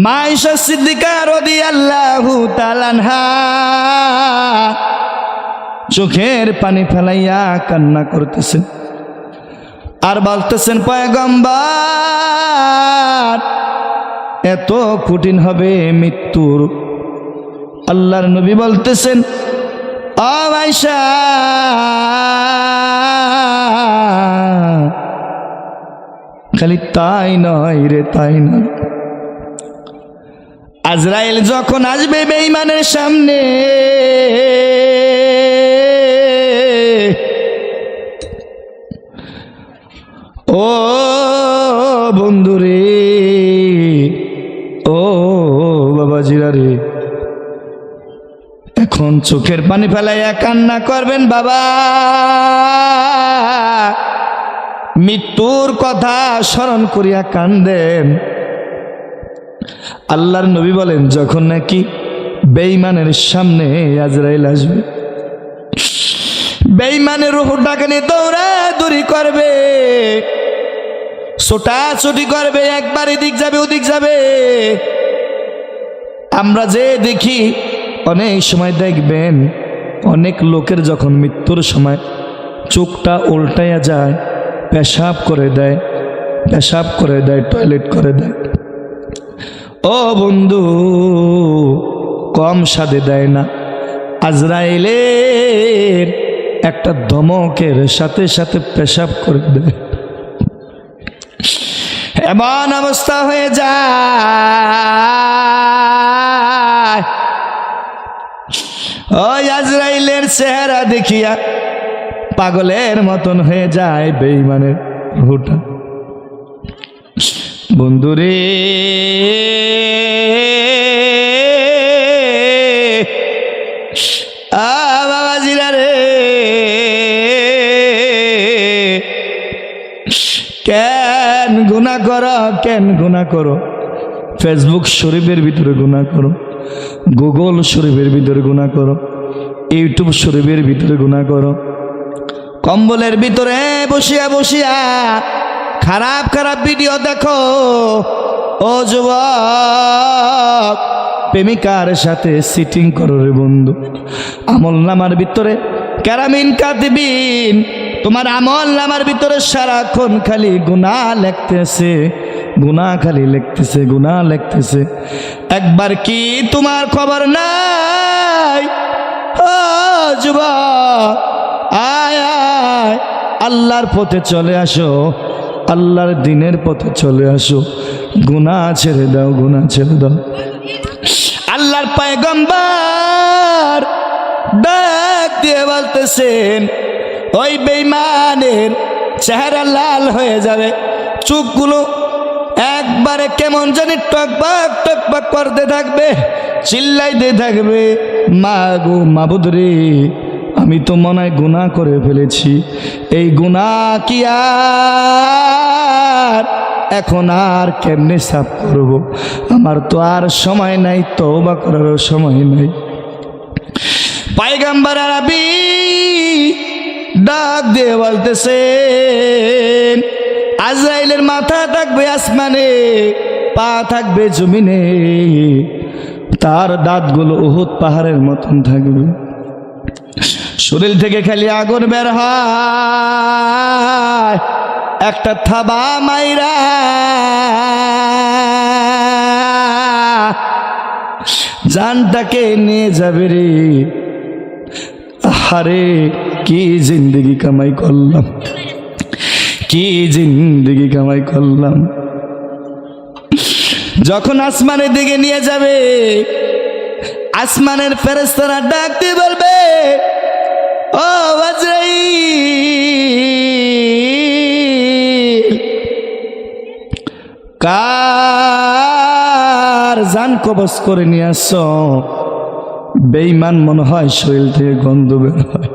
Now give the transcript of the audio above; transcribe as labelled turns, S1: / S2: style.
S1: মা আয়েশা সিদ্দিকা রাদিয়াল্লাহু তাআলা আনহা চোখের পানি ফেলাইয়া কান্না করতেছেন আর বলতেছেন, পয়গম্বর, এত কঠিন হবে মৃত্যুর? আল্লাহর নবী বলতেছেন, ও আয়েশা, খালি তাই নয় রে, তাই নয়, আজরাইল যখন আসবে বেঈমানের সামনে, ও বন্ধুরে, ও বাবাজিরা রে, এখন চোখের পানি ফেলাইয়া কান্না করবেন বাবা, মৃত্যুর কথা স্মরণ করিয়া কান্দেন। আল্লাহর নবী বলেন, যখন নাকি বেঈমানের সামনে আজরাইল আসবে, বেঈমানের রূহটাকে নিয়ে দৌড়াদৌড়ি করবে, ছোটাছুটি করবে, একবার এদিক যাবে ওদিক যাবে। আমরা যে দেখি অনেক সময় দেখবেন অনেক লোকের যখন মৃত্যুর সময় চোখটা উল্টাইয়া যায়, পেশাব করে দেয়, পেশাব করে দেয়, টয়লেট করে দেয়। ও বন্ধু, কম স্বাদে দেয় না, আজরাইলের একটা ধমকের সাথে সাথে পেশাব করে দেয়, এমন অবস্থা হয়ে যায়। ওই আজরাইলের চেহারা দেখিয়া পাগলের মতন হয়ে যায় বেঈমানের রূহটা। বন্ধুরে, বাবাজিরা রে, কেন গুনাহ করো, কেন গুনাহ করো? ফেসবুক শরীফের ভিতরে গুনাহ করো, গুগল শরীফের ভিতরে গুনাহ করো, ইউটিউব শরীফের ভিতরে গুনাহ করো, কম্বলের ভিতরে বসিয়া বসিয়া খারাপ খারাপ ভিডিও দেখো। ও যুবক, প্রেমিকার সাথে সিটিং করো রে বন্ধু। আমল নামার ভিতরে কেরামিন কাতিবিন, তোমার আমল নামার ভিতরে সারাক্ষণ খালি গুনাহ লিখতেছে, গুনাহ খালি লিখতেছে, গুনাহ লিখতেছে। একবার কি তোমার খবর নাই? ও যুবক, আয় আয়, আল্লাহর পথে চলে আসো, আল্লাহর দ্বীনের পথে চলে আসো, গুনাহ ছেড়ে দাও, গুনাহ ছেড়ে দাও। আল্লাহর পয়গম্বর ডাক দিয়ে বলতেছেন, ওই বেঈমানের চেহারা লাল হয়ে যাবে, চোখগুলো একবারে কেমন জানি টকবাক টকবাক করতে থাকবে, চিল্লাইতে থাকবে, মা গো মাবুদ রে, আমি তো মনে হয় গুনাহ করে ফেলেছি, এই গুনাহ কি আর এখন আর কেমনে সাফ করব? আমার তো আর সময় নাই, তওবা করারও সময় নাই। পয়গম্বর আরবি ডাক দিয়ে বলতেছেন, আজরাইলের মাথা থাকবে আসমানে, পা থাকবে জমিনে, তার দাঁতগুলো উহুদ পাহাড়ের মতন থাকবে, শরীর থেকে খালি আগুন বের হয়, একটা থাবা মাইরা জানটাকে নিয়ে যাবে রে। আরে কি জিন্দগি কামাই করলাম, কি জিন্দগি কামাই করলাম। যখন আসমানের দিকে নিয়ে যাবে, আসমানের ফেরেশতারা ডাক দিয়ে বলবে, ও আজরাইল, কার জান কবজ করে নিয়ে আসছো? বেঈমান মনে হয় শরীর থেকে গন্ধ বের হয়।